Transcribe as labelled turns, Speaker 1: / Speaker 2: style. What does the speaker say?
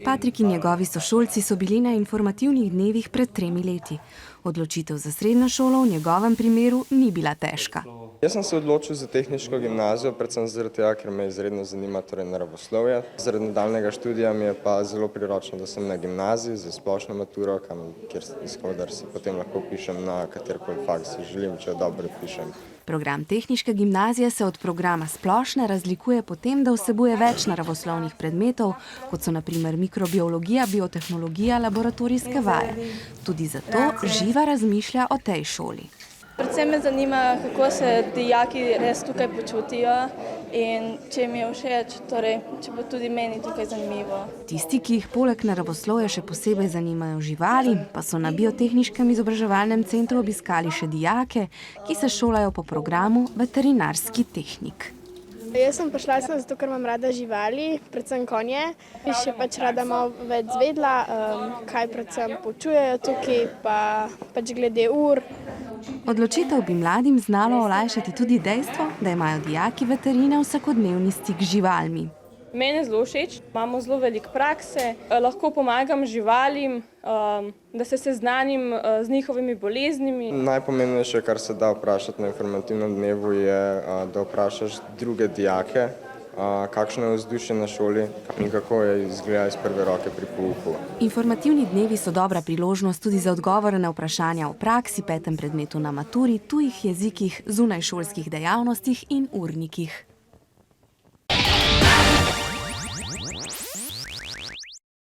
Speaker 1: Patrik in njegovi sošolci so bili na informativnih dnevih pred 3 leti. Odločitev za srednjo šolo v njegovem primeru ni bila težka.
Speaker 2: Jaz sem se odločil za tehniško gimnazijo, predvsem zaradi tega, ker me izredno zanima naravoslovje. Zaradi nadaljnjega študija mi je pa zelo priročno, da sem na gimnaziji za splošno maturo, kjer si potem lahko pišem na katerikoli faks si želim, če jo dobro pišem.
Speaker 1: Program tehniške gimnazije se od programa splošne razlikuje po tem, da vsebuje več naravoslovnih predmetov, kot so na primer mikrobiologija, biotehnologija, laboratorijske vaje. Tudi zato Živa razmišlja o tej šoli.
Speaker 3: Predvsem me zanima, kako se dijaki res tukaj počutijo in če mi je všeč, torej, če bo tudi meni tukaj zanimivo.
Speaker 1: Tisti, ki jih poleg naravoslovja še posebej zanimajo živali, pa so na Biotehniškem izobraževalnem centru obiskali še dijake, ki se šolajo po programu veterinarski tehnik.
Speaker 4: Jaz sem prišla zato, ker imam rada živali, predvsem konje. In še pač rada malo več zvedla, kaj predvsem poučujejo tukaj, pa pač glede ur.
Speaker 1: Odločitev bi mladim znalo olajšati tudi dejstvo, da imajo dijaki veterine vsakodnevni stik z živalmi.
Speaker 3: Meni je zelo všeč, imamo zelo veliko prakse, lahko pomagam živalim, da se seznanim z njihovimi boleznimi.
Speaker 2: Najpomembnejše, kar se da vprašati na informativnem dnevu, je, da vprašaš druge dijake, kakšno je vzdušje na šoli in kako je izgleda iz prve roke pri pouku.
Speaker 1: Informativni dnevi so dobra priložnost tudi za odgovore na vprašanja o praksi, 5. predmetu na maturi, tujih jezikih, zunajšolskih dejavnostih in urnikih.